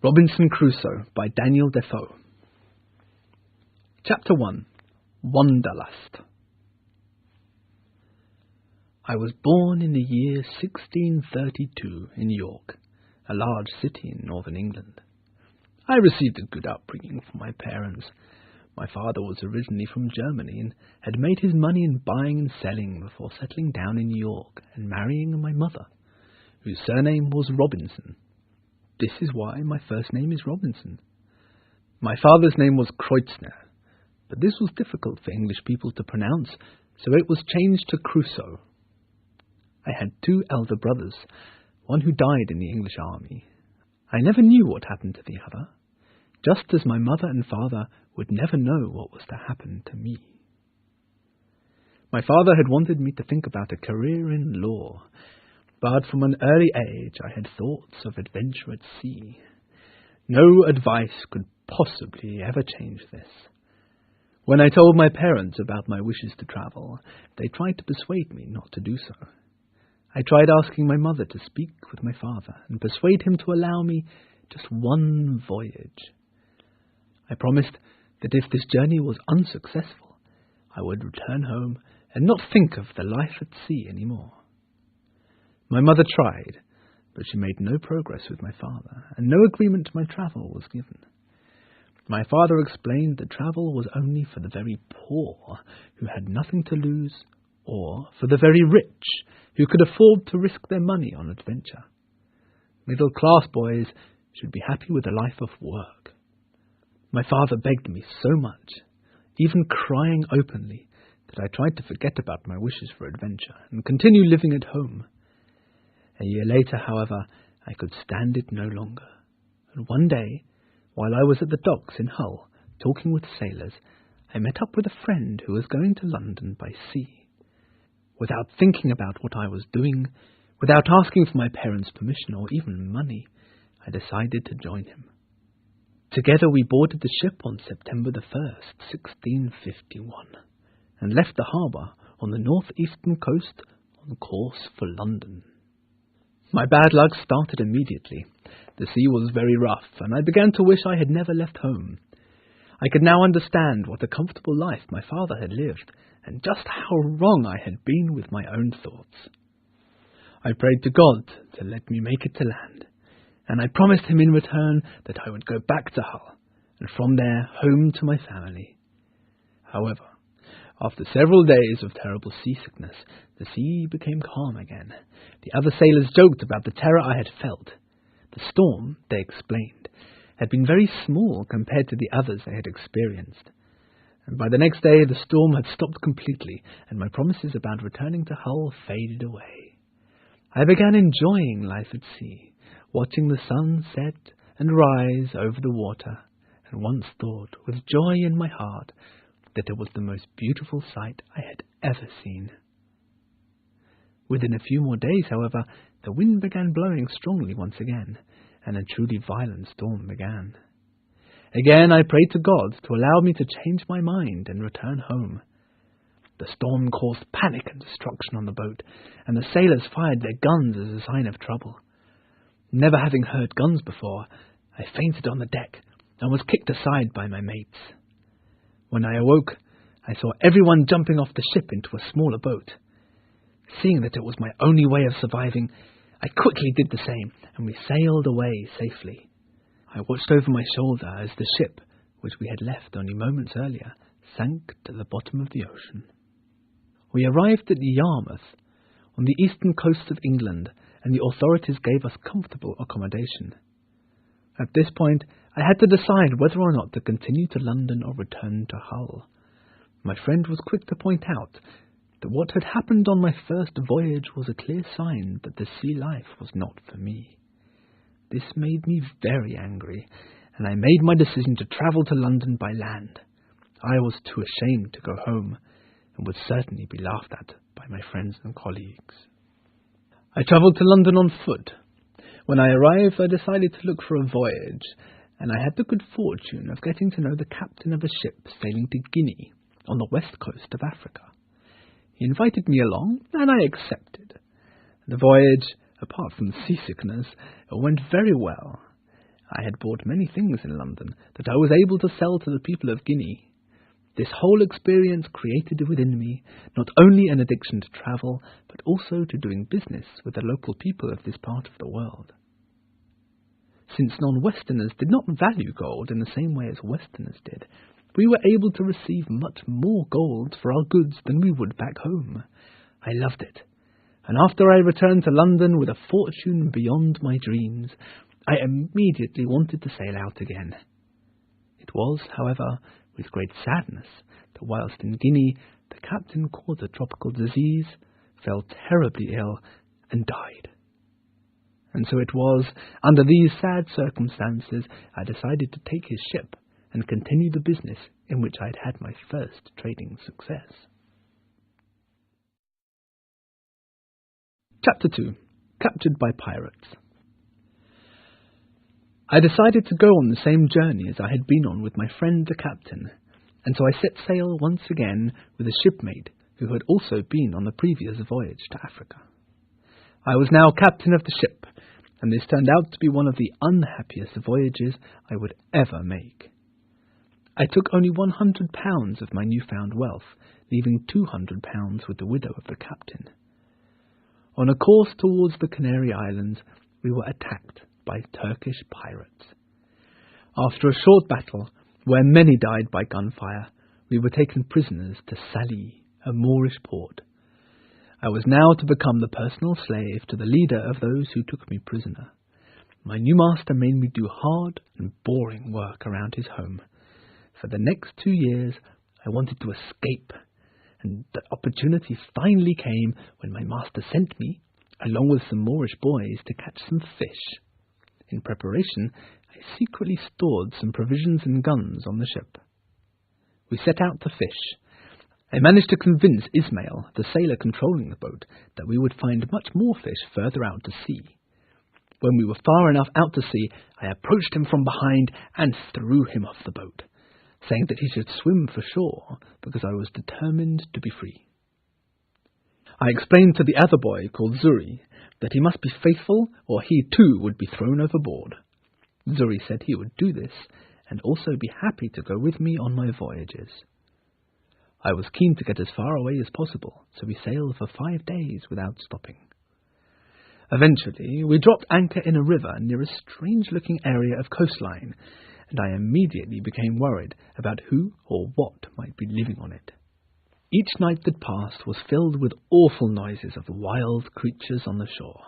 Robinson Crusoe by Daniel Defoe. Chapter 1. Wanderlust. I was born in the year 1632 in York, a large city in northern England. I received a good upbringing from my parents. My father was originally from Germany and had made his money in buying and selling before settling down in York and marrying my mother, whose surname was Robinson. This is why my first name is Robinson. My father's name was Kreutzner, but this was difficult for English people to pronounce, so it was changed to Crusoe. I had two elder brothers, one who died in the English army. I never knew what happened to the other, just as my mother and father would never know what was to happen to me. My father had wanted me to think about a career in law, but from an early age I had thoughts of adventure at sea. No advice could possibly ever change this. When I told my parents about my wishes to travel, they tried to persuade me not to do so. I tried asking my mother to speak with my father and persuade him to allow me just one voyage. I promised that if this journey was unsuccessful, I would return home and not think of the life at sea any more. My mother tried, but she made no progress with my father, and no agreement to my travel was given. My father explained that travel was only for the very poor, who had nothing to lose, or for the very rich, who could afford to risk their money on adventure. Middle-class boys should be happy with a life of work. My father begged me so much, even crying openly, that I tried to forget about my wishes for adventure and continue living at home. A year later, however, I could stand it no longer, and one day, while I was at the docks in Hull, talking with sailors, I met up with a friend who was going to London by sea. Without thinking about what I was doing, without asking for my parents' permission or even money, I decided to join him. Together we boarded the ship on September the 1st, 1651, and left the harbour on the northeastern coast on course for London. My bad luck started immediately. The sea was very rough, and I began to wish I had never left home. I could now understand what a comfortable life my father had lived, and just how wrong I had been with my own thoughts. I prayed to God to let me make it to land, and I promised him in return that I would go back to Hull, and from there home to my family. However, after several days of terrible seasickness, the sea became calm again. The other sailors joked about the terror I had felt. The storm, they explained, had been very small compared to the others they had experienced. And by the next day the storm had stopped completely, and my promises about returning to Hull faded away. I began enjoying life at sea, watching the sun set and rise over the water, and once thought, with joy in my heart, that it was the most beautiful sight I had ever seen. Within a few more days, however, the wind began blowing strongly once again, and a truly violent storm began. Again I prayed to God to allow me to change my mind and return home. The storm caused panic and destruction on the boat, and the sailors fired their guns as a sign of trouble. Never having heard guns before, I fainted on the deck and was kicked aside by my mates. When I awoke, I saw everyone jumping off the ship into a smaller boat. Seeing that it was my only way of surviving, I quickly did the same, and we sailed away safely. I watched over my shoulder as the ship, which we had left only moments earlier, sank to the bottom of the ocean. We arrived at Yarmouth, on the eastern coast of England, and the authorities gave us comfortable accommodation. At this point, I had to decide whether or not to continue to London or return to Hull. My friend was quick to point out that what had happened on my first voyage was a clear sign that the sea life was not for me. This made me very angry, and I made my decision to travel to London by land. I was too ashamed to go home, and would certainly be laughed at by my friends and colleagues. I travelled to London on foot. When I arrived, I decided to look for a voyage, and I had the good fortune of getting to know the captain of a ship sailing to Guinea, on the west coast of Africa. He invited me along, and I accepted. The voyage, apart from seasickness, went very well. I had bought many things in London that I was able to sell to the people of Guinea. This whole experience created within me not only an addiction to travel, but also to doing business with the local people of this part of the world. Since non-Westerners did not value gold in the same way as Westerners did, we were able to receive much more gold for our goods than we would back home. I loved it, and after I returned to London with a fortune beyond my dreams, I immediately wanted to sail out again. It was, however, with great sadness that whilst in Guinea the captain caught a tropical disease, fell terribly ill, and died. And so it was, under these sad circumstances, I decided to take his ship and continue the business in which I had had my first trading success. Chapter 2. Captured by Pirates. I decided to go on the same journey as I had been on with my friend the captain, and so I set sail once again with a shipmate who had also been on the previous voyage to Africa. I was now captain of the ship, and this turned out to be one of the unhappiest voyages I would ever make. I took only £100 of my newfound wealth, leaving £200 with the widow of the captain. On a course towards the Canary Islands, we were attacked by Turkish pirates. After a short battle, where many died by gunfire, we were taken prisoners to Salé, a Moorish port. I was now to become the personal slave to the leader of those who took me prisoner. My new master made me do hard and boring work around his home. For the next 2 years, I wanted to escape, and the opportunity finally came when my master sent me, along with some Moorish boys, to catch some fish. In preparation, I secretly stored some provisions and guns on the ship. We set out to fish. I managed to convince Ismail, the sailor controlling the boat, that we would find much more fish further out to sea. When we were far enough out to sea, I approached him from behind and threw him off the boat, saying that he should swim for shore because I was determined to be free. I explained to the other boy, called Zuri, that he must be faithful or he too would be thrown overboard. Zuri said he would do this and also be happy to go with me on my voyages. I was keen to get as far away as possible, so we sailed for 5 days without stopping. Eventually, we dropped anchor in a river near a strange-looking area of coastline, and I immediately became worried about who or what might be living on it. Each night that passed was filled with awful noises of wild creatures on the shore.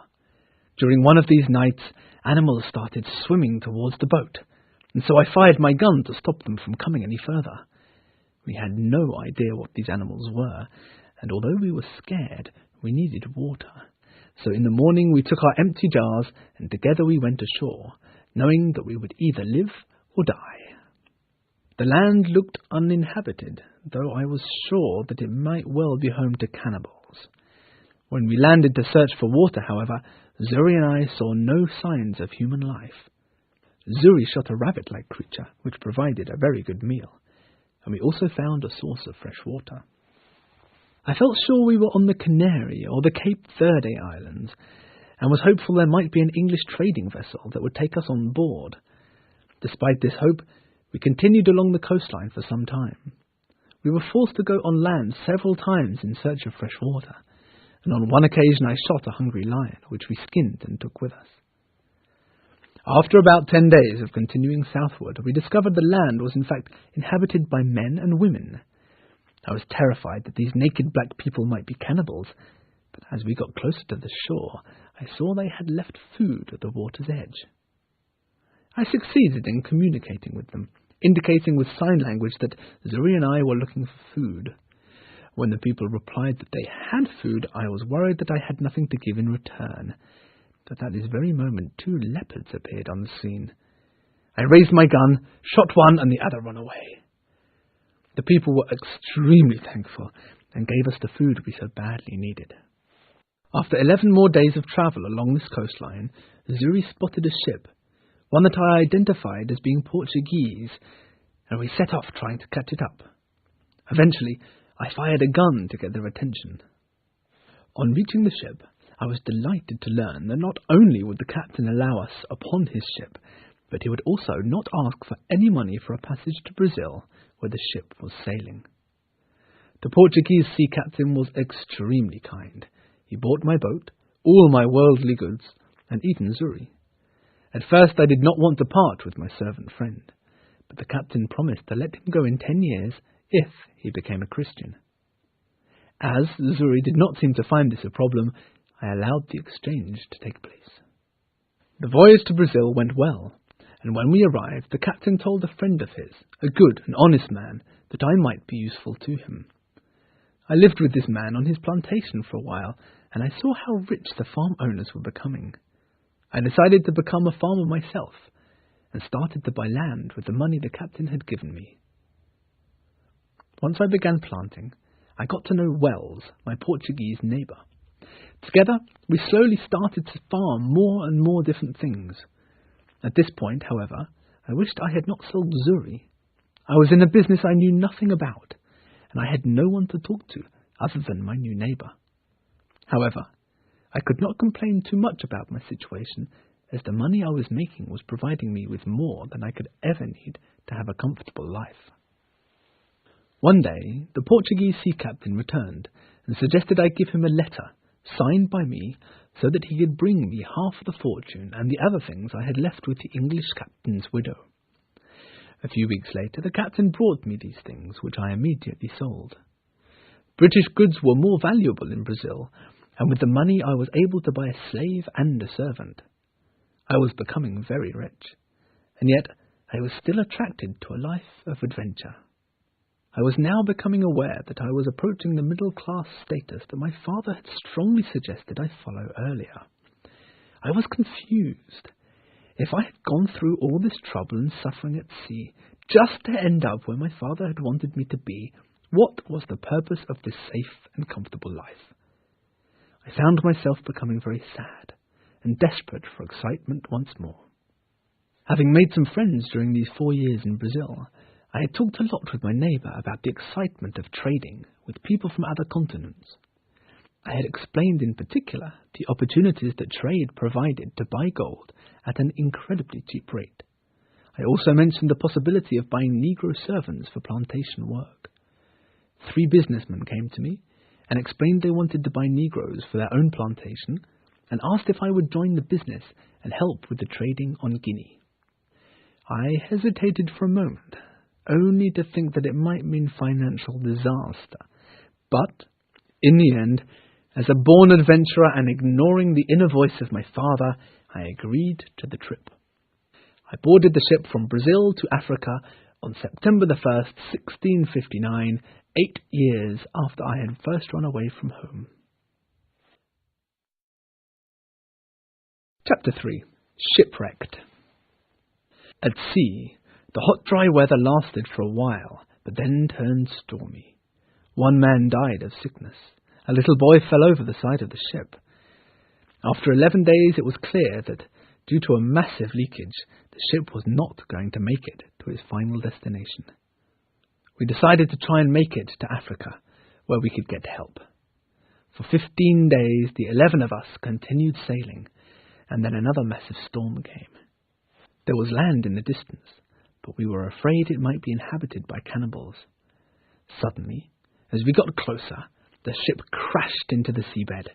During one of these nights, animals started swimming towards the boat, and so I fired my gun to stop them from coming any further. We had no idea what these animals were, and although we were scared, we needed water. So in the morning we took our empty jars, and together we went ashore, knowing that we would either live or die. The land looked uninhabited, though I was sure that it might well be home to cannibals. When we landed to search for water, however, Zuri and I saw no signs of human life. Zuri shot a rabbit-like creature, which provided a very good meal, and we also found a source of fresh water. I felt sure we were on the Canary or the Cape Verde Islands, and was hopeful there might be an English trading vessel that would take us on board. Despite this hope, we continued along the coastline for some time. We were forced to go on land several times in search of fresh water, and on one occasion I shot a hungry lion, which we skinned and took with us. After about 10 days of continuing southward, we discovered the land was in fact inhabited by men and women. I was terrified that these naked black people might be cannibals, but as we got closer to the shore, I saw they had left food at the water's edge. I succeeded in communicating with them, indicating with sign language that Zuri and I were looking for food. When the people replied that they had food, I was worried that I had nothing to give in return. But at this very moment 2 leopards appeared on the scene. I raised my gun, shot one, and the other ran away. The people were extremely thankful and gave us the food we so badly needed. After 11 more days of travel along this coastline, Zuri spotted a ship, one that I identified as being Portuguese, and we set off trying to catch it up. Eventually, I fired a gun to get their attention. On reaching the ship, I was delighted to learn that not only would the captain allow us upon his ship, but he would also not ask for any money for a passage to Brazil, where the ship was sailing. The Portuguese sea captain was extremely kind. He bought my boat, all my worldly goods, and even Zuri. At first I did not want to part with my servant friend, but the captain promised to let him go in 10 years if he became a Christian. As Zuri did not seem to find this a problem, I allowed the exchange to take place. The voyage to Brazil went well, and when we arrived, the captain told a friend of his, a good and honest man, that I might be useful to him. I lived with this man on his plantation for a while, and I saw how rich the farm owners were becoming. I decided to become a farmer myself, and started to buy land with the money the captain had given me. Once I began planting, I got to know Wells, my Portuguese neighbour. Together, we slowly started to farm more and more different things. At this point, however, I wished I had not sold Zuri. I was in a business I knew nothing about, and I had no one to talk to other than my new neighbour. However, I could not complain too much about my situation, as the money I was making was providing me with more than I could ever need to have a comfortable life. One day, the Portuguese sea captain returned and suggested I give him a letter, signed by me, so that he could bring me half the fortune and the other things I had left with the English captain's widow. A few weeks later, the captain brought me these things, which I immediately sold. British goods were more valuable in Brazil, and with the money I was able to buy a slave and a servant. I was becoming very rich, and yet I was still attracted to a life of adventure. I was now becoming aware that I was approaching the middle-class status that my father had strongly suggested I follow earlier. I was confused. If I had gone through all this trouble and suffering at sea, just to end up where my father had wanted me to be, what was the purpose of this safe and comfortable life? I found myself becoming very sad and desperate for excitement once more. Having made some friends during these 4 years in Brazil, I had talked a lot with my neighbour about the excitement of trading with people from other continents. I had explained in particular the opportunities that trade provided to buy gold at an incredibly cheap rate. I also mentioned the possibility of buying Negro servants for plantation work. 3 businessmen came to me and explained they wanted to buy Negroes for their own plantation, and asked if I would join the business and help with the trading on Guinea. I hesitated for a moment, only to think that it might mean financial disaster. But, in the end, as a born adventurer and ignoring the inner voice of my father, I agreed to the trip. I boarded the ship from Brazil to Africa on September the 1st, 1659, 8 years after I had first run away from home. Chapter 3. Shipwrecked. At sea, the hot, dry weather lasted for a while, but then turned stormy. 1 man died of sickness. A little boy fell over the side of the ship. After 11 days, it was clear that, due to a massive leakage, the ship was not going to make it to its final destination. We decided to try and make it to Africa, where we could get help. For 15 days, the 11 of us continued sailing, and then another massive storm came. There was land in the distance, but we were afraid it might be inhabited by cannibals. Suddenly, as we got closer, the ship crashed into the seabed.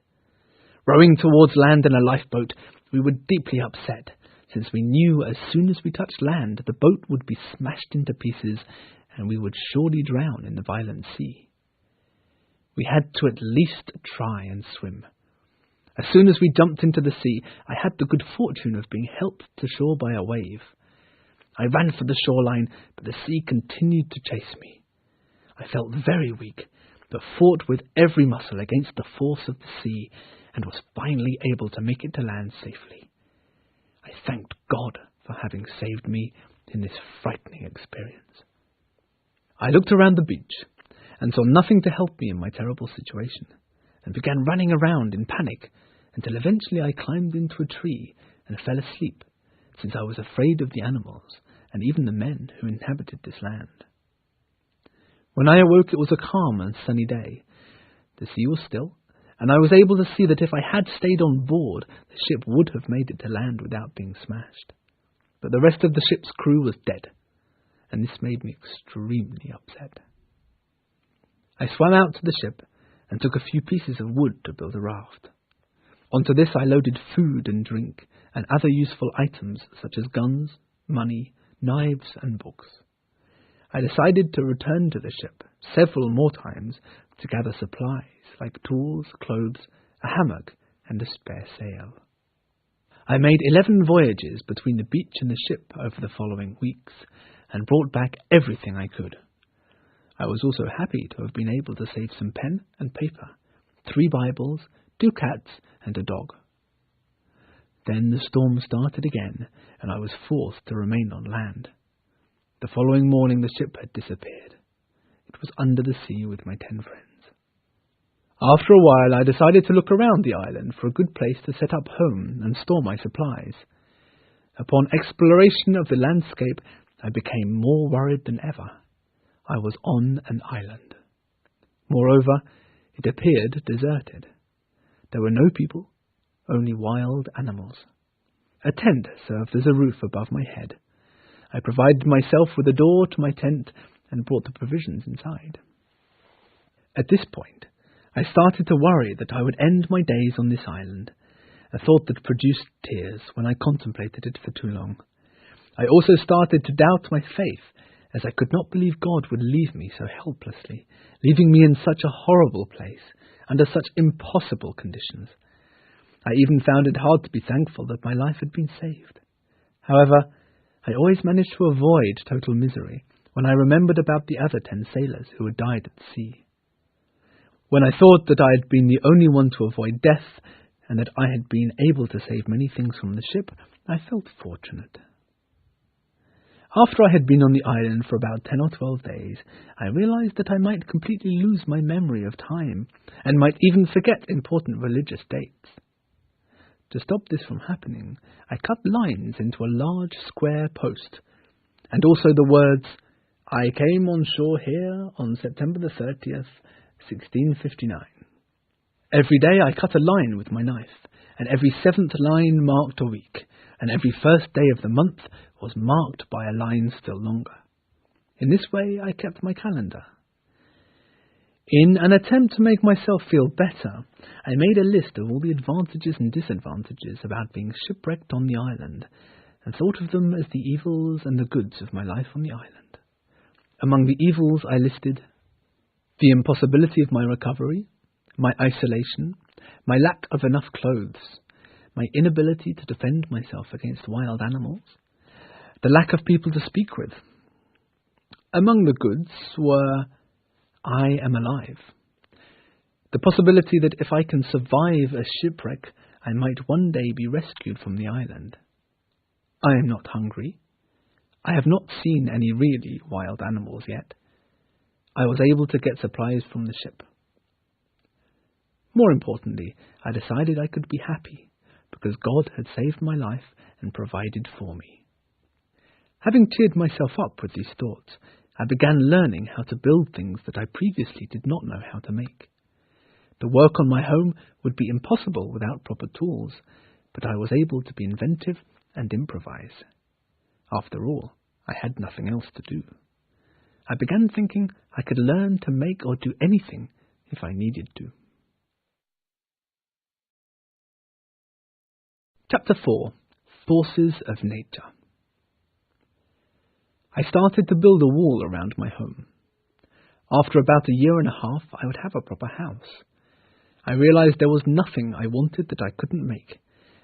Rowing towards land in a lifeboat, we were deeply upset, since we knew as soon as we touched land, the boat would be smashed into pieces, and we would surely drown in the violent sea. We had to at least try and swim. As soon as we jumped into the sea, I had the good fortune of being helped to shore by a wave. I ran for the shoreline, but the sea continued to chase me. I felt very weak, but fought with every muscle against the force of the sea, and was finally able to make it to land safely. I thanked God for having saved me in this frightening experience. I looked around the beach, and saw nothing to help me in my terrible situation, and began running around in panic, until eventually I climbed into a tree and fell asleep, since I was afraid of the animals, and even the men who inhabited this land. When I awoke, it was a calm and sunny day. The sea was still, and I was able to see that if I had stayed on board, the ship would have made it to land without being smashed. but the rest of the ship's crew was dead, and this made me extremely upset. I swam out to the ship and took a few pieces of wood to build a raft. Onto this I loaded food and drink and other useful items such as guns, money, knives and books. I decided to return to the ship several more times to gather supplies like tools, clothes, a hammock and a spare sail. I made 11 voyages between the beach and the ship over the following weeks and brought back everything I could. I was also happy to have been able to save some pen and paper, 3 Bibles, 2 cats and a dog. Then the storm started again, and I was forced to remain on land. The following morning the ship had disappeared. It was under the sea with my 10 friends. After a while I decided to look around the island for a good place to set up home and store my supplies. Upon exploration of the landscape, I became more worried than ever. I was on an island. Moreover, it appeared deserted. There were no people, only wild animals. A tent served as a roof above my head. I provided myself with a door to my tent and brought the provisions inside. At this point, I started to worry that I would end my days on this island, a thought that produced tears when I contemplated it for too long. I also started to doubt my faith, as I could not believe God would leave me so helplessly, leaving me in such a horrible place, under such impossible conditions. I even found it hard to be thankful that my life had been saved. However, I always managed to avoid total misery when I remembered about the other 10 sailors who had died at sea. When I thought that I had been the only one to avoid death, and that I had been able to save many things from the ship, I felt fortunate. After I had been on the island for about 10 or 12 days, I realized that I might completely lose my memory of time, and might even forget important religious dates. To stop this from happening, I cut lines into a large square post, and also the words, "I came on shore here on September the 30th, 1659. Every day I cut a line with my knife, and every 7th line marked a week, and every first day of the month was marked by a line still longer. In this way I kept my calendar. In an attempt to make myself feel better, I made a list of all the advantages and disadvantages about being shipwrecked on the island, and thought of them as the evils and the goods of my life on the island. Among the evils I listed the impossibility of my recovery, my isolation, my lack of enough clothes, my inability to defend myself against wild animals, the lack of people to speak with. Among the goods were, I am alive. The possibility that if I can survive a shipwreck, I might one day be rescued from the island. I am not hungry. I have not seen any really wild animals yet. I was able to get supplies from the ship. More importantly, I decided I could be happy, because God had saved my life and provided for me. Having cheered myself up with these thoughts, I began learning how to build things that I previously did not know how to make. The work on my home would be impossible without proper tools, but I was able to be inventive and improvise. After all, I had nothing else to do. I began thinking I could learn to make or do anything if I needed to. Chapter 4. Forces of Nature. I started to build a wall around my home. After about a year and a half, I would have a proper house. I realized there was nothing I wanted that I couldn't make,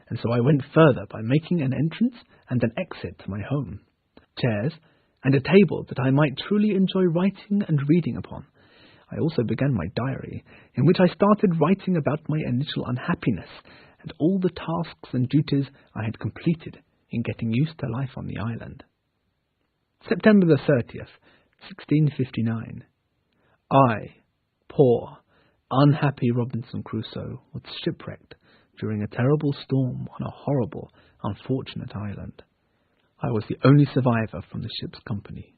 and so I went further by making an entrance and an exit to my home, chairs, and a table that I might truly enjoy writing and reading upon. I also began my diary, in which I started writing about my initial unhappiness and all the tasks and duties I had completed in getting used to life on the island. September the 30th, 1659. I, poor, unhappy Robinson Crusoe, was shipwrecked during a terrible storm on a horrible, unfortunate island. I was the only survivor from the ship's company.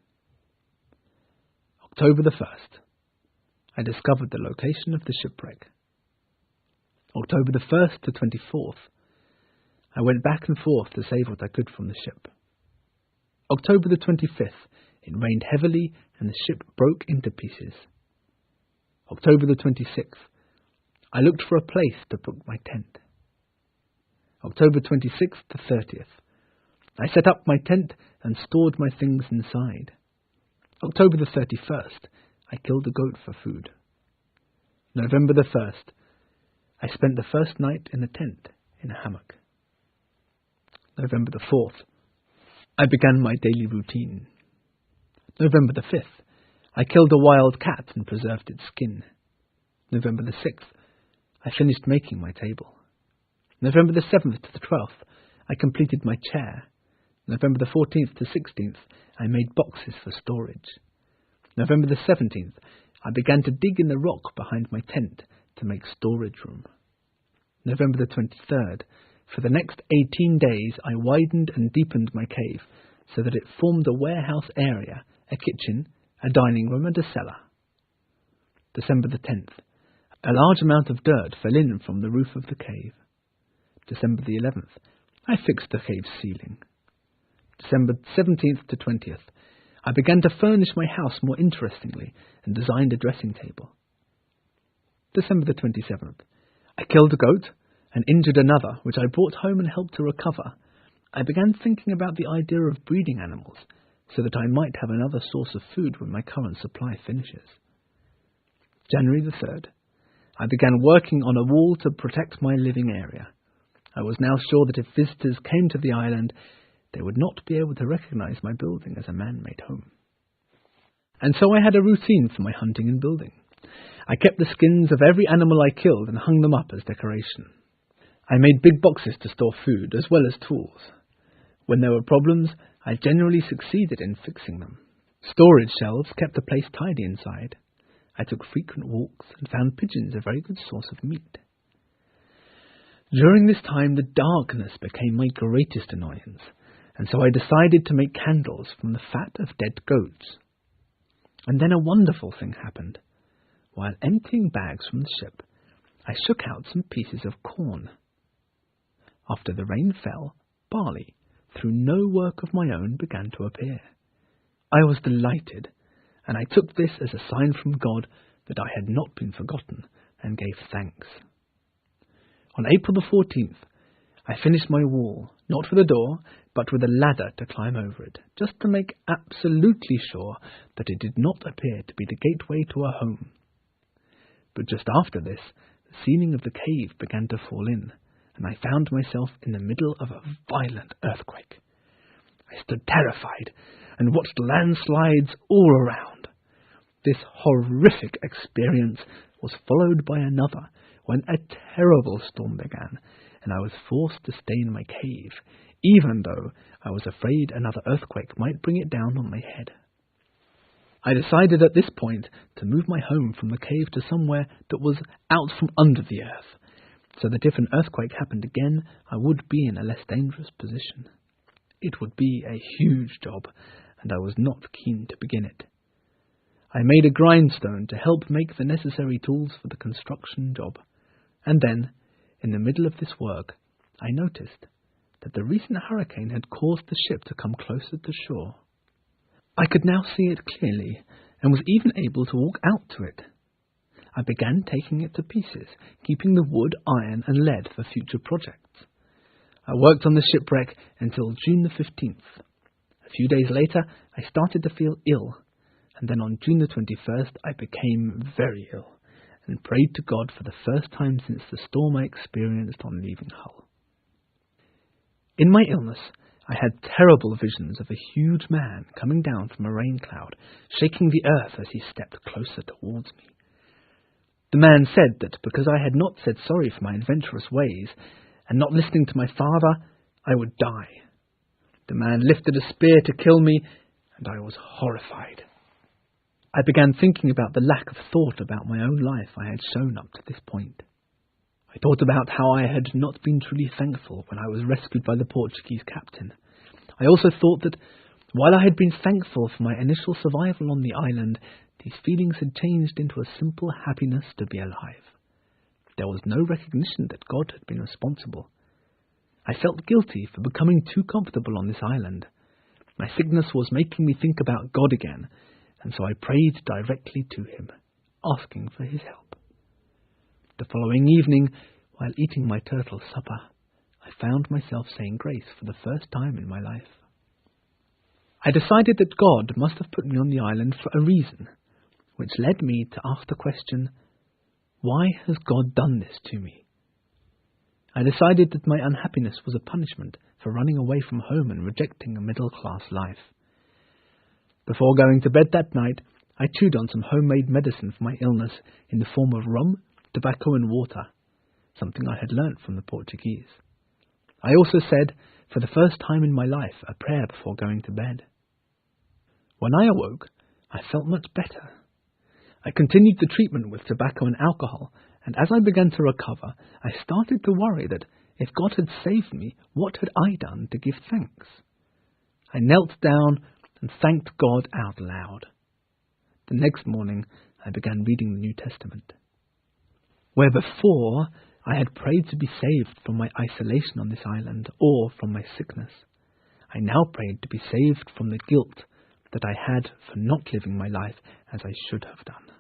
October the 1st. I discovered the location of the shipwreck. October the 1st to 24th. I went back and forth to save what I could from the ship. October the 25th. It rained heavily and the ship broke into pieces. October the 26th. I looked for a place to put my tent. October 26th to 30th. I set up my tent and stored my things inside. October the 31st. I killed a goat for food. November the 1st. I spent the first night in a tent in a hammock. November the 4th. I began my daily routine. November the 5th. I killed a wild cat and preserved its skin. November the 6th. I finished making my table. November the 7th to the 12th. I completed my chair. November the 14th to 16th. I made boxes for storage. November the 17th. I began to dig in the rock behind my tent to make storage room. November the 23rd. For the next 18 days, I widened and deepened my cave so that it formed a warehouse area, a kitchen, a dining room and a cellar. December the 10th. A large amount of dirt fell in from the roof of the cave. December the 11th. I fixed the cave's ceiling. December 17th to 20th. I began to furnish my house more interestingly and designed a dressing table. December the 27th. I killed a goat and injured another, which I brought home and helped to recover. I began thinking about the idea of breeding animals so that I might have another source of food when my current supply finishes. January the 3rd. I began working on a wall to protect my living area. I was now sure that if visitors came to the island, they would not be able to recognize my building as a man-made home. And so I had a routine for my hunting and building. I kept the skins of every animal I killed and hung them up as decoration. I made big boxes to store food as well as tools. When there were problems, I generally succeeded in fixing them. Storage shelves kept the place tidy inside. I took frequent walks and found pigeons a very good source of meat. During this time, the darkness became my greatest annoyance, and so I decided to make candles from the fat of dead goats. And then a wonderful thing happened. While emptying bags from the ship, I shook out some pieces of corn. After the rain fell, barley, through no work of my own, began to appear. I was delighted, and I took this as a sign from God that I had not been forgotten, and gave thanks. On April the 14th, I finished my wall, not with a door, but with a ladder to climb over it, just to make absolutely sure that it did not appear to be the gateway to a home. But just after this, the ceiling of the cave began to fall in, and I found myself in the middle of a violent earthquake. I stood terrified and watched landslides all around. This horrific experience was followed by another when a terrible storm began, and I was forced to stay in my cave, even though I was afraid another earthquake might bring it down on my head. I decided at this point to move my home from the cave to somewhere that was out from under the earth, so that if an earthquake happened again, I would be in a less dangerous position. It would be a huge job, and I was not keen to begin it. I made a grindstone to help make the necessary tools for the construction job, and then, in the middle of this work, I noticed that the recent hurricane had caused the ship to come closer to shore. I could now see it clearly, and was even able to walk out to it. I began taking it to pieces, keeping the wood, iron and lead for future projects. I worked on the shipwreck until June the 15th. A few days later, I started to feel ill, and then on June the 21st, I became very ill, and prayed to God for the first time since the storm I experienced on leaving Hull. In my illness, I had terrible visions of a huge man coming down from a rain cloud, shaking the earth as he stepped closer towards me. The man said that because I had not said sorry for my adventurous ways, and not listening to my father, I would die. The man lifted a spear to kill me, and I was horrified. I began thinking about the lack of thought about my own life I had shown up to this point. I thought about how I had not been truly thankful when I was rescued by the Portuguese captain. I also thought that while I had been thankful for my initial survival on the island, these feelings had changed into a simple happiness to be alive. There was no recognition that God had been responsible. I felt guilty for becoming too comfortable on this island. My sickness was making me think about God again, and so I prayed directly to him, asking for his help. The following evening, while eating my turtle supper, I found myself saying grace for the first time in my life. I decided that God must have put me on the island for a reason, which led me to ask the question, why has God done this to me? I decided that my unhappiness was a punishment for running away from home and rejecting a middle-class life. Before going to bed that night, I chewed on some homemade medicine for my illness in the form of rum, tobacco and water, something I had learnt from the Portuguese. I also said, for the first time in my life, a prayer before going to bed. When I awoke, I felt much better. I continued the treatment with tobacco and alcohol, and as I began to recover, I started to worry that if God had saved me, what had I done to give thanks? I knelt down and thanked God out loud. The next morning, I began reading the New Testament. Where before I had prayed to be saved from my isolation on this island or from my sickness, I now prayed to be saved from the guilt that I had for not living my life as I should have done.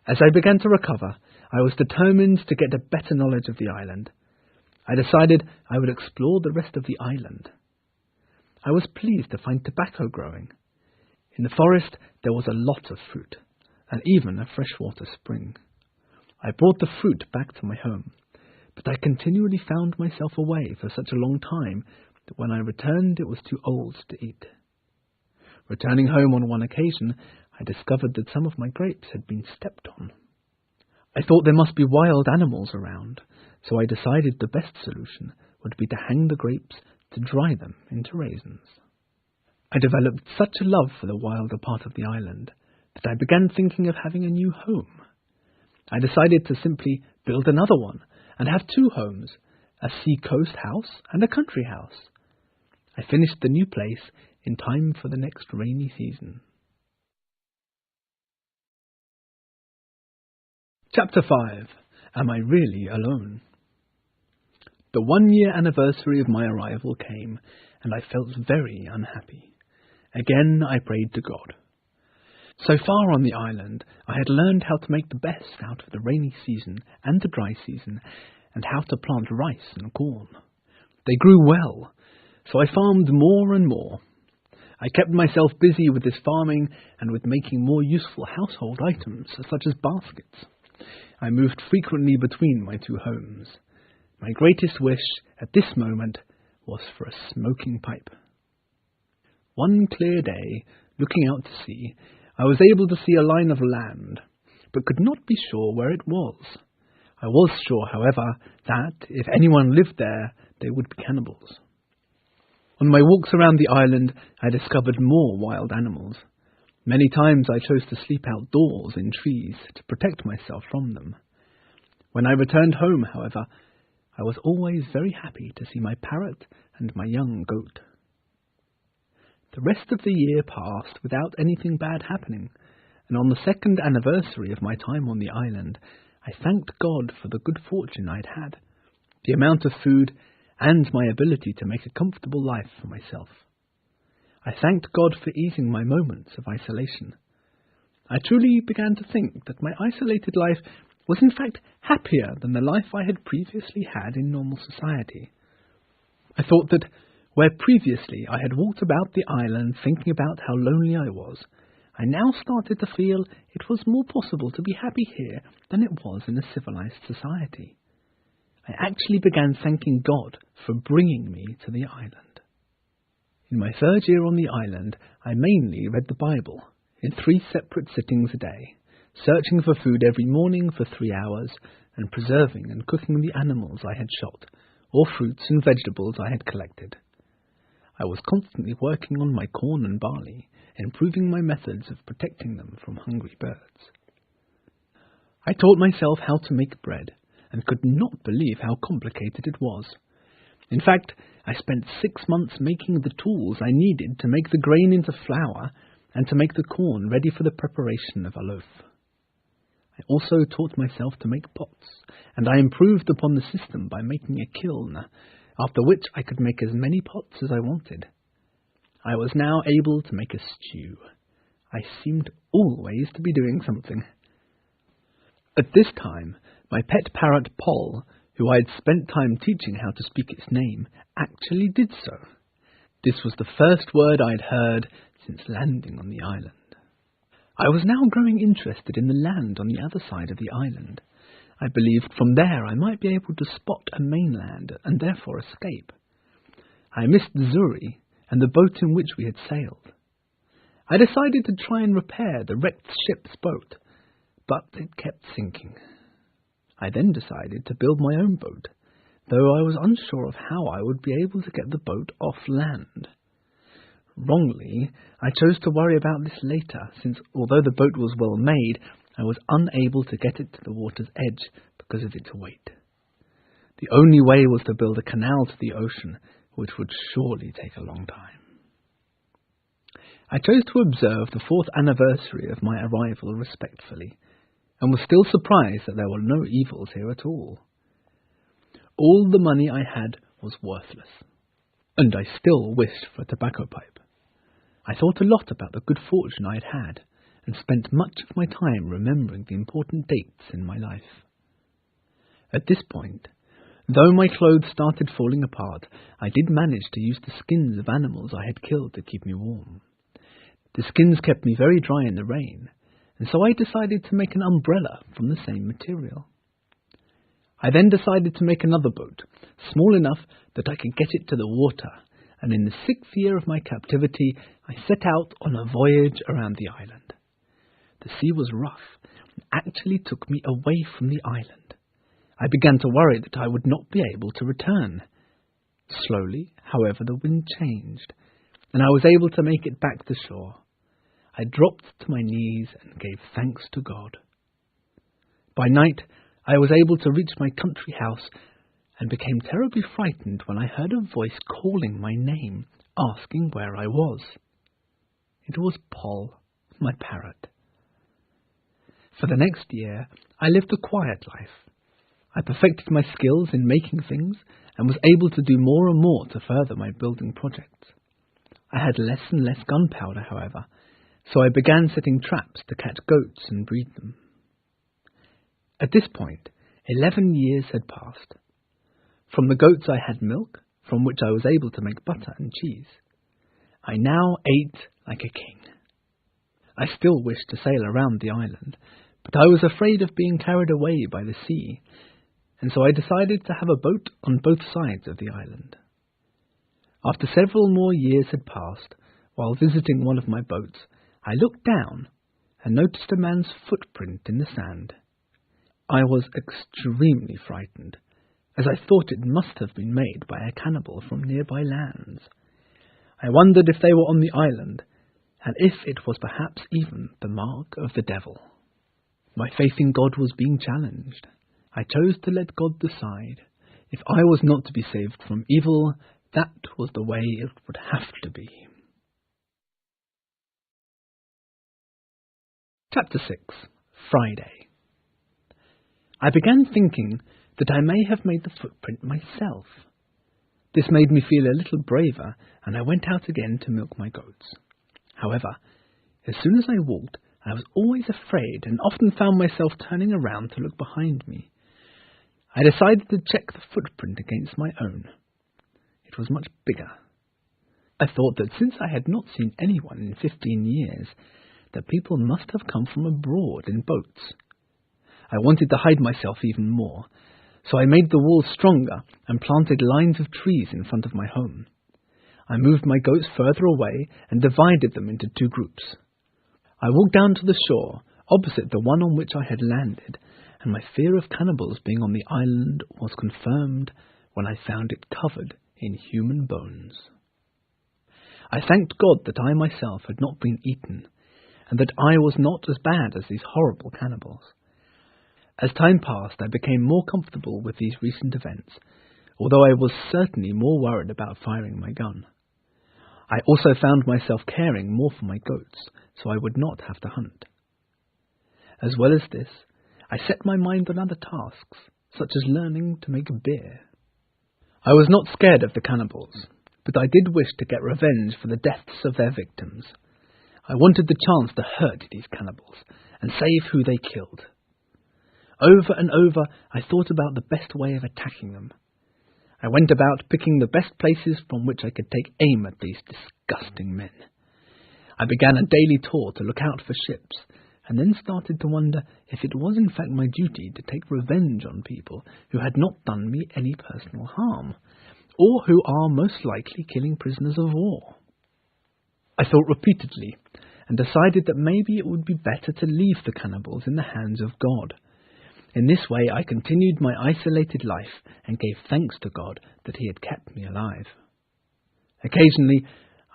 As I began to recover, I was determined to get a better knowledge of the island. I decided I would explore the rest of the island. I was pleased to find tobacco growing. In the forest there was a lot of fruit, and even a freshwater spring. I brought the fruit back to my home, but I continually found myself away for such a long time that when I returned it was too old to eat. Returning home on one occasion, I discovered that some of my grapes had been stepped on. I thought there must be wild animals around, so I decided the best solution would be to hang the grapes to dry them into raisins. I developed such a love for the wilder part of the island that I began thinking of having a new home. I decided to simply build another one and have two homes, a sea-coast house and a country house. I finished the new place in time for the next rainy season. Chapter 5. Am I Really Alone? The 1-year anniversary of my arrival came, and I felt very unhappy. Again I prayed to God. So far on the island, I had learned how to make the best out of the rainy season and the dry season, and how to plant rice and corn. They grew well, so I farmed more and more. I kept myself busy with this farming and with making more useful household items, such as baskets. I moved frequently between my two homes. My greatest wish at this moment was for a smoking pipe. One clear day, looking out to sea, I was able to see a line of land, but could not be sure where it was. I was sure, however, that if anyone lived there, they would be cannibals. On my walks around the island, I discovered more wild animals. Many times I chose to sleep outdoors in trees to protect myself from them. When I returned home, however, I was always very happy to see my parrot and my young goat. The rest of the year passed without anything bad happening, and on the 2nd anniversary of my time on the island, I thanked God for the good fortune I'd had, the amount of food, and my ability to make a comfortable life for myself. I thanked God for easing my moments of isolation. I truly began to think that my isolated life was in fact happier than the life I had previously had in normal society. I thought that where previously I had walked about the island thinking about how lonely I was, I now started to feel it was more possible to be happy here than it was in a civilized society. I actually began thanking God for bringing me to the island. In my 3rd year on the island, I mainly read the Bible, in 3 separate sittings a day, searching for food every morning for 3 hours, and preserving and cooking the animals I had shot, or fruits and vegetables I had collected. I was constantly working on my corn and barley, improving my methods of protecting them from hungry birds. I taught myself how to make bread, and could not believe how complicated it was. In fact, I spent 6 months making the tools I needed to make the grain into flour, and to make the corn ready for the preparation of a loaf. I also taught myself to make pots, and I improved upon the system by making a kiln, after which I could make as many pots as I wanted. I was now able to make a stew. I seemed always to be doing something. At this time, my pet parrot Poll, who I had spent time teaching how to speak its name, actually did so. This was the first word I had heard since landing on the island. I was now growing interested in the land on the other side of the island. I believed from there I might be able to spot a mainland and therefore escape. I missed Zuri and the boat in which we had sailed. I decided to try and repair the wrecked ship's boat, but it kept sinking. I then decided to build my own boat, though I was unsure of how I would be able to get the boat off land. Wrongly, I chose to worry about this later, since although the boat was well made, I was unable to get it to the water's edge because of its weight. The only way was to build a canal to the ocean, which would surely take a long time. I chose to observe the 4th anniversary of my arrival respectfully, and was still surprised that there were no evils here at all. All the money I had was worthless, and I still wished for a tobacco pipe. I thought a lot about the good fortune I had had, and spent much of my time remembering the important dates in my life. At this point, though my clothes started falling apart, I did manage to use the skins of animals I had killed to keep me warm. The skins kept me very dry in the rain, and so I decided to make an umbrella from the same material. I then decided to make another boat, small enough that I could get it to the water, and in the 6th year of my captivity, I set out on a voyage around the island. The sea was rough, and actually took me away from the island. I began to worry that I would not be able to return. Slowly, however, the wind changed, and I was able to make it back to shore. I dropped to my knees and gave thanks to God. By night, I was able to reach my country house and became terribly frightened when I heard a voice calling my name, asking where I was. It was Poll, my parrot. For the next year, I lived a quiet life. I perfected my skills in making things and was able to do more and more to further my building projects. I had less and less gunpowder, however, so I began setting traps to catch goats and breed them. At this point, 11 years had passed. From the goats I had milk, from which I was able to make butter and cheese. I now ate like a king. I still wished to sail around the island, but I was afraid of being carried away by the sea, and so I decided to have a boat on both sides of the island. After several more years had passed, while visiting one of my boats, I looked down and noticed a man's footprint in the sand. I was extremely frightened, as I thought it must have been made by a cannibal from nearby lands. I wondered if they were on the island, and if it was perhaps even the mark of the devil. My faith in God was being challenged. I chose to let God decide. If I was not to be saved from evil, that was the way it would have to be. Chapter 6. Friday. I began thinking that I may have made the footprint myself. This made me feel a little braver, and I went out again to milk my goats. However, as soon as I walked, I was always afraid and often found myself turning around to look behind me. I decided to check the footprint against my own. It was much bigger. I thought that since I had not seen anyone in 15 years, that people must have come from abroad in boats. I wanted to hide myself even more, so I made the walls stronger and planted lines of trees in front of my home. I moved my goats further away and divided them into 2 groups. I walked down to the shore, opposite the one on which I had landed, and my fear of cannibals being on the island was confirmed when I found it covered in human bones. I thanked God that I myself had not been eaten, and that I was not as bad as these horrible cannibals. As time passed, I became more comfortable with these recent events, although I was certainly more worried about firing my gun. I also found myself caring more for my goats, so I would not have to hunt. As well as this, I set my mind on other tasks, such as learning to make beer. I was not scared of the cannibals. but I did wish to get revenge for the deaths of their victims. I wanted the chance to hurt these cannibals and save who they killed. Over and over I thought about the best way of attacking them. I went about picking the best places from which I could take aim at these disgusting men. I began a daily tour to look out for ships, and then started to wonder if it was in fact my duty to take revenge on people who had not done me any personal harm, or who are most likely killing prisoners of war. I thought repeatedly, and decided that maybe it would be better to leave the cannibals in the hands of God. In this way I continued my isolated life and gave thanks to God that he had kept me alive. Occasionally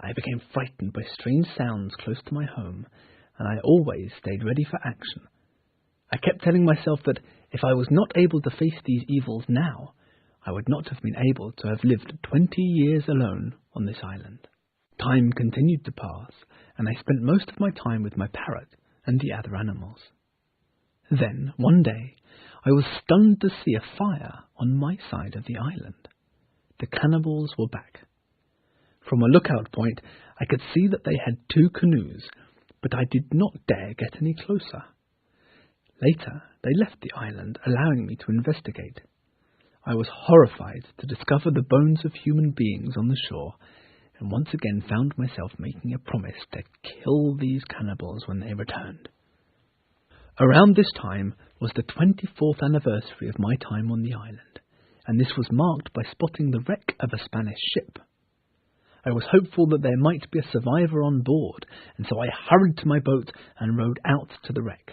I became frightened by strange sounds close to my home, and I always stayed ready for action. I kept telling myself that if I was not able to face these evils now, I would not have been able to have lived 20 years alone on this island. Time continued to pass, and I spent most of my time with my parrot and the other animals. Then, one day, I was stunned to see a fire on my side of the island. The cannibals were back. From a lookout point, I could see that they had 2 canoes, but I did not dare get any closer. Later, they left the island, allowing me to investigate. I was horrified to discover the bones of human beings on the shore, and once again found myself making a promise to kill these cannibals when they returned. Around this time was the 24th anniversary of my time on the island, and this was marked by spotting the wreck of a Spanish ship. I was hopeful that there might be a survivor on board, and so I hurried to my boat and rowed out to the wreck.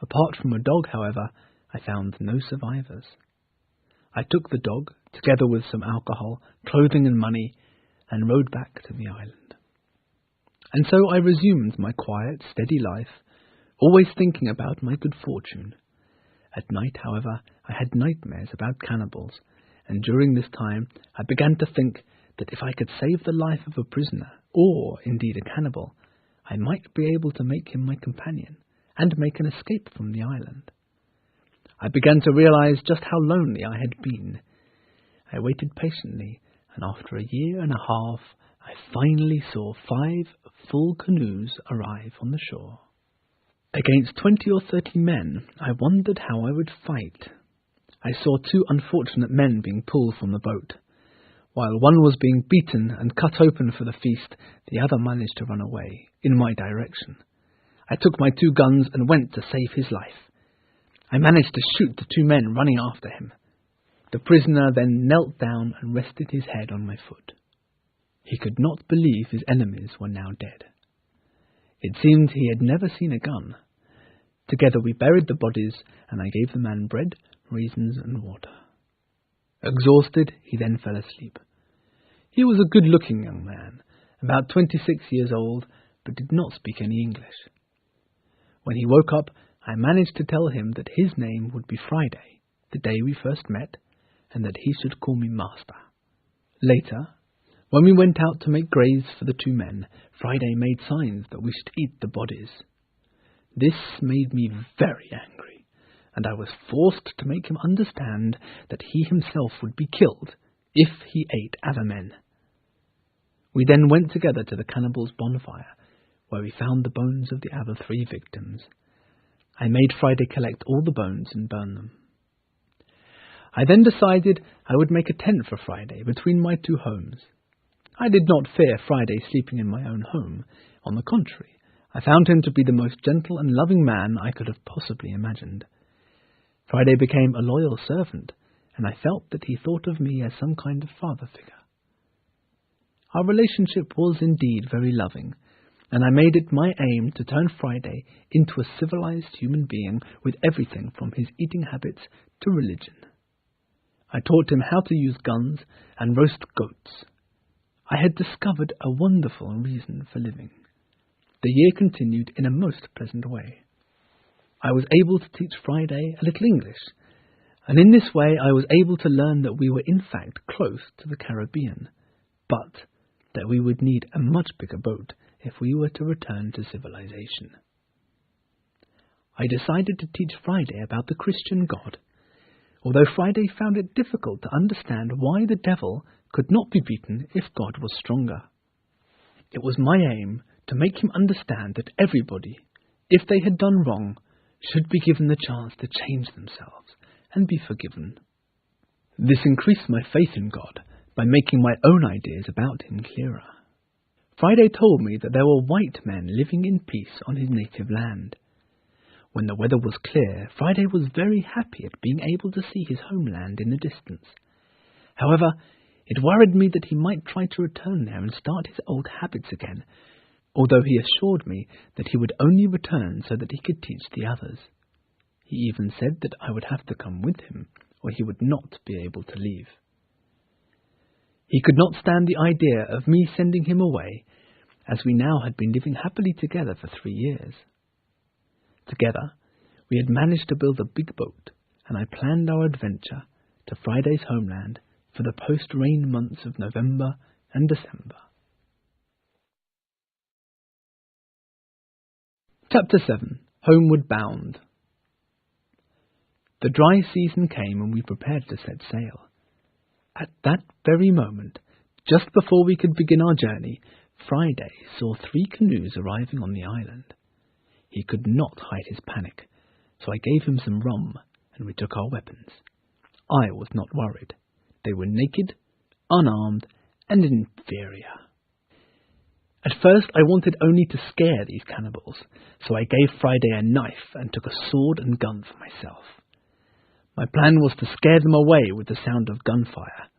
Apart from a dog, however, I found no survivors. I took the dog, together with some alcohol, clothing and money, and rowed back to the island. And so I resumed my quiet, steady life, always thinking about my good fortune. At night, however, I had nightmares about cannibals, and during this time I began to think that if I could save the life of a prisoner, or indeed a cannibal, I might be able to make him my companion, and make an escape from the island. I began to realize just how lonely I had been. I waited patiently, and after a year and a half, I finally saw 5 full canoes arrive on the shore. Against 20 or 30 men, I wondered how I would fight. I saw 2 unfortunate men being pulled from the boat. While one was being beaten and cut open for the feast, the other managed to run away, in my direction. I took my 2 guns and went to save his life. I managed to shoot the 2 men running after him. The prisoner then knelt down and rested his head on my foot. He could not believe his enemies were now dead. It seemed he had never seen a gun. Together we buried the bodies, and I gave the man bread, raisins, and water. Exhausted, he then fell asleep. He was a good-looking young man, about 26 years old, but did not speak any English. When he woke up, I managed to tell him that his name would be Friday, the day we first met, and that he should call me master. Later, when we went out to make graves for the 2 men, Friday made signs that we should eat the bodies. This made me very angry, and I was forced to make him understand that he himself would be killed if he ate other men. We then went together to the cannibals' bonfire, where we found the bones of the other 3 victims. I made Friday collect all the bones and burn them. I then decided I would make a tent for Friday between my 2 homes. I did not fear Friday sleeping in my own home. On the contrary, I found him to be the most gentle and loving man I could have possibly imagined. Friday became a loyal servant, and I felt that he thought of me as some kind of father figure. Our relationship was indeed very loving, and I made it my aim to turn Friday into a civilized human being with everything from his eating habits to religion. I taught him how to use guns and roast goats. I had discovered a wonderful reason for living. The year continued in a most pleasant way. I was able to teach Friday a little English, and in this way I was able to learn that we were in fact close to the Caribbean, but that we would need a much bigger boat if we were to return to civilization. I decided to teach Friday about the Christian God. although Friday found it difficult to understand why the devil could not be beaten if God was stronger. It was my aim to make him understand that everybody, if they had done wrong, should be given the chance to change themselves and be forgiven. This increased my faith in God by making my own ideas about him clearer. Friday told me that there were white men living in peace on his native land. When the weather was clear, Friday was very happy at being able to see his homeland in the distance. However, it worried me that he might try to return there and start his old habits again, although he assured me that he would only return so that he could teach the others. He even said that I would have to come with him, or he would not be able to leave. He could not stand the idea of me sending him away, as we now had been living happily together for 3 years. Together, we had managed to build a big boat, and I planned our adventure to Friday's homeland for the post-rain months of November and December. Chapter 7. Homeward Bound. The dry season came and we prepared to set sail. At that very moment, just before we could begin our journey, Friday saw 3 canoes arriving on the island. He could not hide his panic, so I gave him some rum and we took our weapons. I was not worried. They were naked, unarmed, and inferior. At first I wanted only to scare these cannibals, so I gave Friday a knife and took a sword and gun for myself. My plan was to scare them away with the sound of gunfire.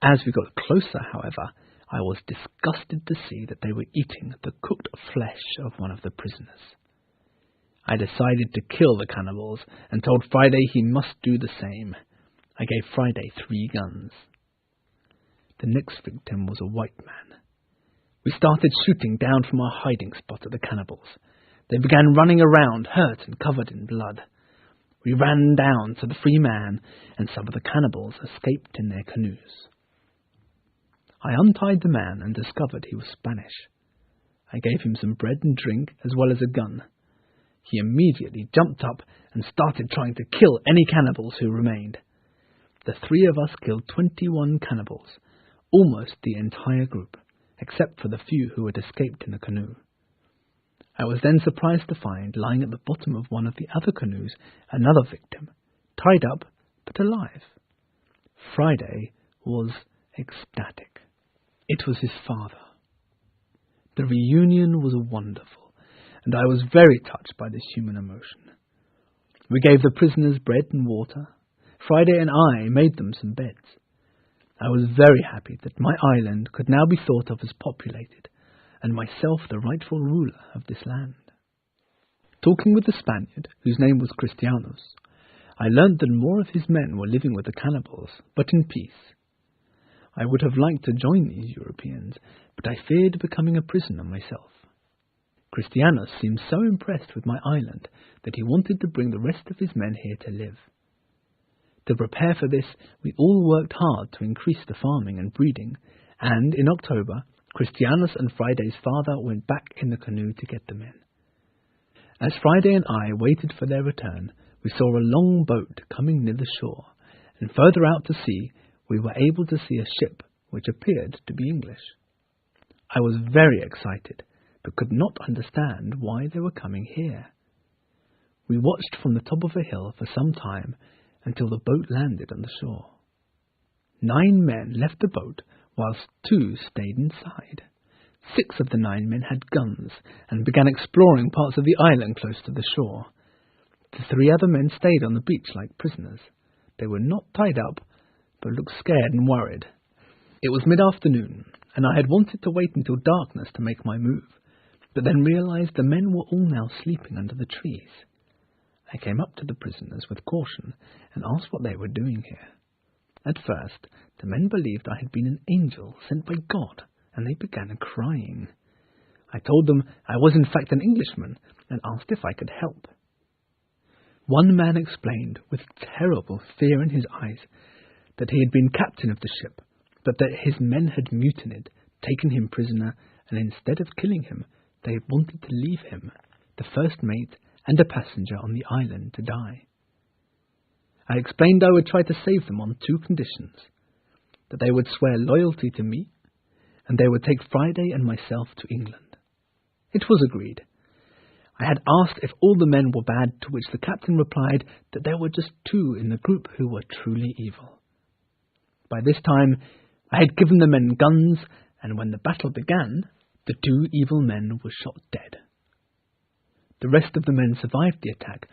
As we got closer, however, I was disgusted to see that they were eating the cooked flesh of one of the prisoners. I decided to kill the cannibals and told Friday he must do the same. I gave Friday 3 guns. The next victim was a white man. We started shooting down from our hiding spot at the cannibals. They began running around, hurt and covered in blood. We ran down to the free man, and some of the cannibals escaped in their canoes. I untied the man and discovered he was Spanish. I gave him some bread and drink as well as a gun. He immediately jumped up and started trying to kill any cannibals who remained. The 3 of us killed 21 cannibals, almost the entire group, except for the few who had escaped in a canoe. I was then surprised to find, lying at the bottom of one of the other canoes, another victim, tied up but alive. Friday was ecstatic. It was his father. The reunion was wonderful, and I was very touched by this human emotion. We gave the prisoners bread and water. Friday and I made them some beds. I was very happy that my island could now be thought of as populated, and myself the rightful ruler of this land. Talking with the Spaniard, whose name was Christianus, I learnt that more of his men were living with the cannibals, but in peace. I would have liked to join these Europeans, but I feared becoming a prisoner myself. Christianus seemed so impressed with my island that he wanted to bring the rest of his men here to live. To prepare for this, we all worked hard to increase the farming and breeding, and in October, Christianus and Friday's father went back in the canoe to get them in. As Friday and I waited for their return, we saw a long boat coming near the shore, and further out to sea, we were able to see a ship which appeared to be English. I was very excited, but could not understand why they were coming here. We watched from the top of a hill for some time until the boat landed on the shore. 9 men left the boat, whilst 2 stayed inside. 6 of the 9 men had guns and began exploring parts of the island close to the shore. The 3 other men stayed on the beach like prisoners. They were not tied up, but looked scared and worried. It was mid-afternoon, and I had wanted to wait until darkness to make my move, but then realized the men were all now sleeping under the trees. I came up to the prisoners with caution and asked what they were doing here. At first, the men believed I had been an angel sent by God, and they began crying. I told them I was in fact an Englishman and asked if I could help. One man explained, with terrible fear in his eyes, that he had been captain of the ship, but that his men had mutinied, taken him prisoner, and instead of killing him, they had wanted to leave him, the first mate and a passenger on the island, to die. I explained I would try to save them on 2 conditions: that they would swear loyalty to me, and they would take Friday and myself to England. It was agreed. I had asked if all the men were bad, to which the captain replied that there were just 2 in the group who were truly evil. By this time, I had given the men guns, and when the battle began, the 2 evil men were shot dead. The rest of the men survived the attack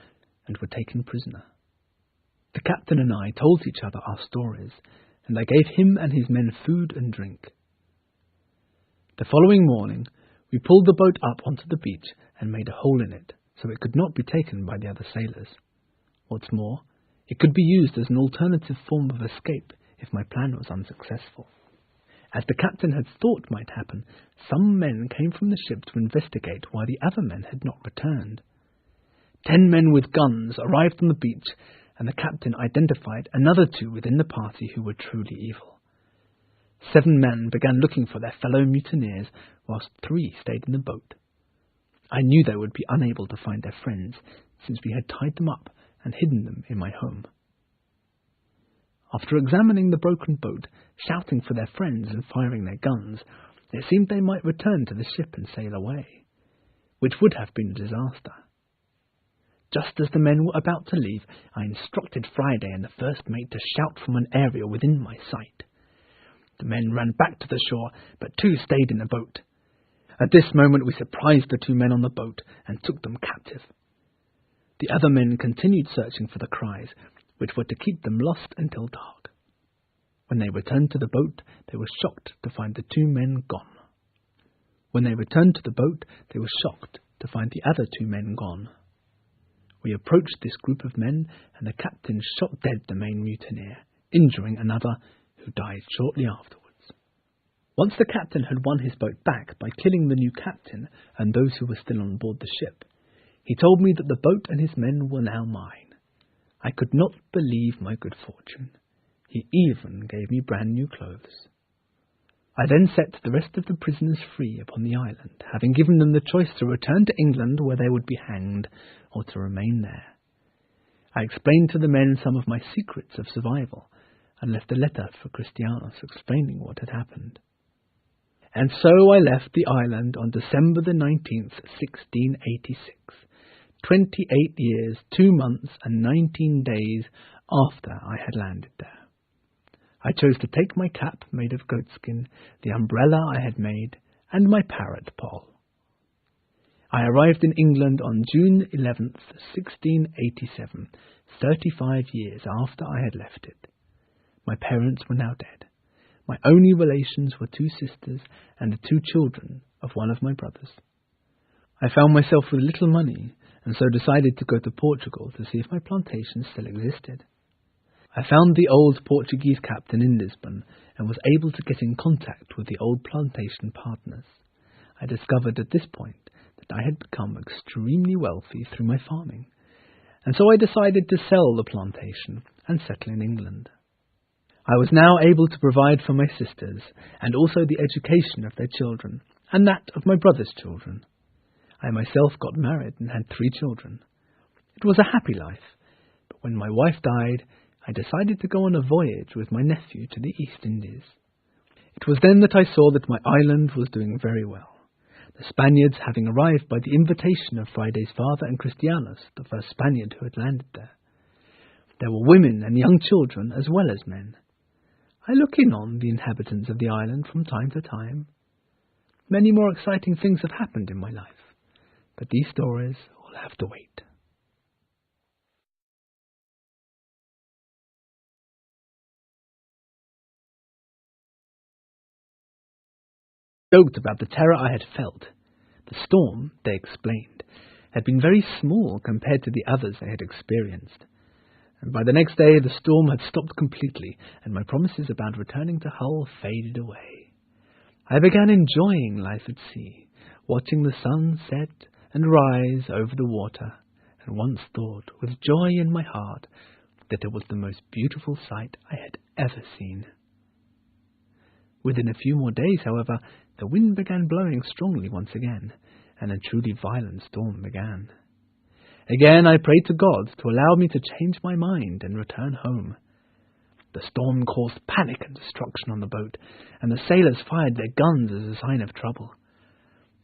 and were taken prisoner. The captain and I told each other our stories, and I gave him and his men food and drink. The following morning, we pulled the boat up onto the beach and made a hole in it, so it could not be taken by the other sailors. What's more, it could be used as an alternative form of escape if my plan was unsuccessful. As the captain had thought might happen, some men came from the ship to investigate why the other men had not returned. 10 men with guns arrived on the beach, and the captain identified another 2 within the party who were truly evil. 7 men began looking for their fellow mutineers, whilst 3 stayed in the boat. I knew they would be unable to find their friends, since we had tied them up and hidden them in my home. After examining the broken boat, shouting for their friends and firing their guns, it seemed they might return to the ship and sail away, which would have been a disaster. Just as the men were about to leave, I instructed Friday and the first mate to shout from an area within my sight. The men ran back to the shore, but 2 stayed in the boat. At this moment we surprised the 2 men on the boat and took them captive. The other men continued searching for the cries, which were to keep them lost until dark. When they returned to the boat, they were shocked to find the 2 men gone. When they returned to the boat, they were shocked to find the other 2 men gone. We approached this group of men, and the captain shot dead the main mutineer, injuring another, who died shortly afterwards. Once the captain had won his boat back by killing the new captain and those who were still on board the ship, he told me that the boat and his men were now mine. I could not believe my good fortune. He even gave me brand new clothes. I then set the rest of the prisoners free upon the island, having given them the choice to return to England, where they would be hanged, or to remain there. I explained to the men some of my secrets of survival, and left a letter for Christianus explaining what had happened. And so I left the island on December the 19th, 1686, 28 years, 2 months, and 19 days after I had landed there. I chose to take my cap made of goatskin, the umbrella I had made, and my parrot Poll. I arrived in England on June 11th, 1687, 35 years after I had left it. My parents were now dead. My only relations were 2 sisters and the 2 children of one of my brothers. I found myself with little money, and so decided to go to Portugal to see if my plantation still existed. I found the old Portuguese captain in Lisbon, and was able to get in contact with the old plantation partners. I discovered at this point that I had become extremely wealthy through my farming, and so I decided to sell the plantation and settle in England. I was now able to provide for my sisters, and also the education of their children, and that of my brother's children. I myself got married and had 3 children. It was a happy life, but when my wife died, I decided to go on a voyage with my nephew to the East Indies. It was then that I saw that my island was doing very well, the Spaniards having arrived by the invitation of Friday's father and Christianus, the first Spaniard who had landed there. There were women and young children as well as men. I look in on the inhabitants of the island from time to time. Many more exciting things have happened in my life, but these stories will have to wait. Joked about the terror I had felt. The storm, they explained, had been very small compared to the others they had experienced. And by the next day the storm had stopped completely, and my promises about returning to Hull faded away. I began enjoying life at sea, watching the sun set and rise over the water, and once thought with joy in my heart that it was the most beautiful sight I had ever seen. Within a few more days, however, the wind began blowing strongly once again, and a truly violent storm began. Again I prayed to God to allow me to change my mind and return home. The storm caused panic and destruction on the boat, and the sailors fired their guns as a sign of trouble.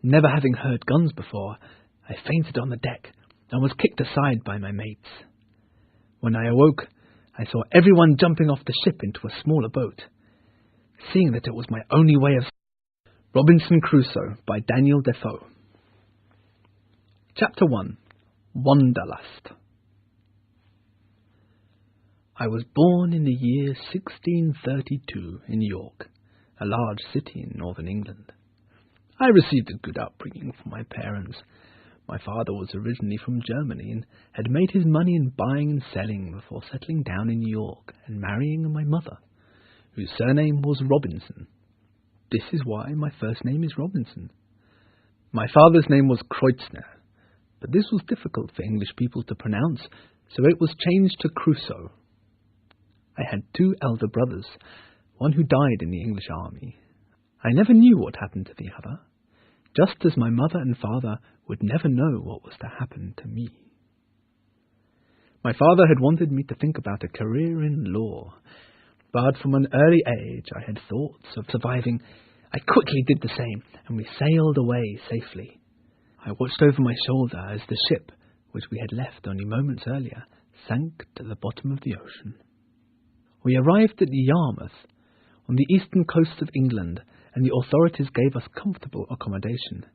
Never having heard guns before, I fainted on the deck and was kicked aside by my mates. When I awoke, I saw everyone jumping off the ship into a smaller boat. Seeing that it was my only way of... Robinson Crusoe by Daniel Defoe. Chapter 1. Wanderlust. I was born in the year 1632 in York, a large city in northern England. I received a good upbringing from my parents. My father was originally from Germany and had made his money in buying and selling before settling down in York and marrying my mother, whose surname was Robinson. This is why my first name is Robinson. My father's name was Kreutzner, but this was difficult for English people to pronounce, so it was changed to Crusoe. I had 2 elder brothers, one who died in the English army. I never knew what happened to the other, just as my mother and father would never know what was to happen to me. My father had wanted me to think about a career in law, but from an early age I had thoughts of surviving. I quickly did the same, and we sailed away safely. I watched over my shoulder as the ship, which we had left only moments earlier, sank to the bottom of the ocean. We arrived at Yarmouth, on the eastern coast of England, and the authorities gave us comfortable accommodation.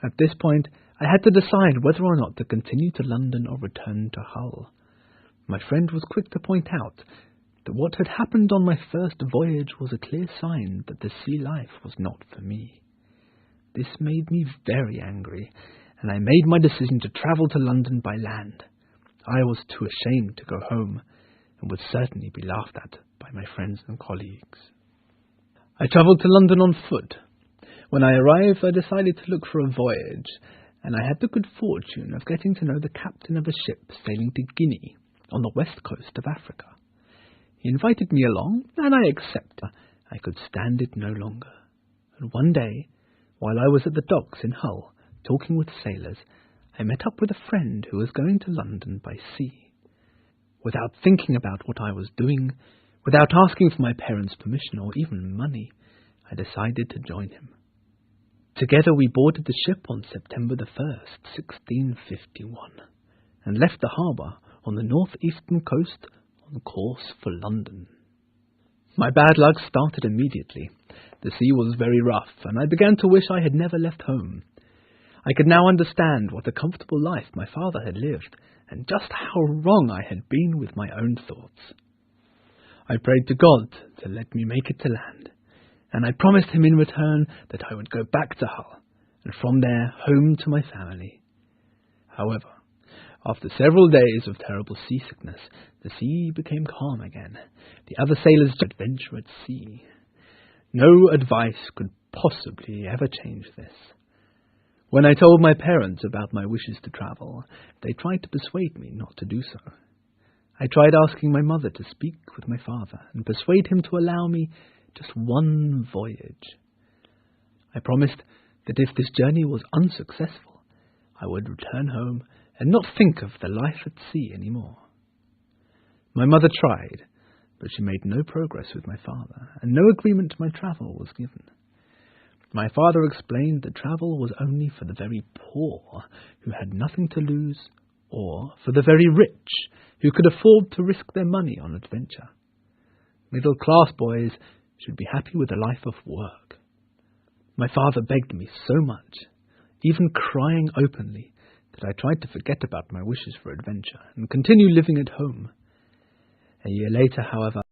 At this point, I had to decide whether or not to continue to London or return to Hull. My friend was quick to point out that what had happened on my first voyage was a clear sign that the sea life was not for me. This made me very angry, and I made my decision to travel to London by land. I was too ashamed to go home, and would certainly be laughed at by my friends and colleagues. I travelled to London on foot. When I arrived, I decided to look for a voyage, and I had the good fortune of getting to know the captain of a ship sailing to Guinea, on the west coast of Africa. He invited me along, and I accepted. I could stand it no longer. And one day, while I was at the docks in Hull, talking with sailors, I met up with a friend who was going to London by sea. Without thinking about what I was doing, without asking for my parents' permission or even money, I decided to join him. Together we boarded the ship on September the 1st, 1651, and left the harbour on the north-eastern coast on course for London. My bad luck started immediately. The sea was very rough, and I began to wish I had never left home. I could now understand what a comfortable life my father had lived, and just how wrong I had been with my own thoughts. I prayed to God to let me make it to land, and I promised him in return that I would go back to Hull, and from there home to my family. However, after several days of terrible seasickness, the sea became calm again. The other sailors adventure at sea. No advice could possibly ever change this. When I told my parents about my wishes to travel, they tried to persuade me not to do so. I tried asking my mother to speak with my father and persuade him to allow me just one voyage. I promised that if this journey was unsuccessful, I would return home and not think of the life at sea any more. My mother tried, but she made no progress with my father, and no agreement to my travel was given. My father explained that travel was only for the very poor, who had nothing to lose, or for the very rich, who could afford to risk their money on adventure. Middle-class boys should be happy with a life of work. My father begged me so much, even crying openly, that I tried to forget about my wishes for adventure and continue living at home. A year later, however,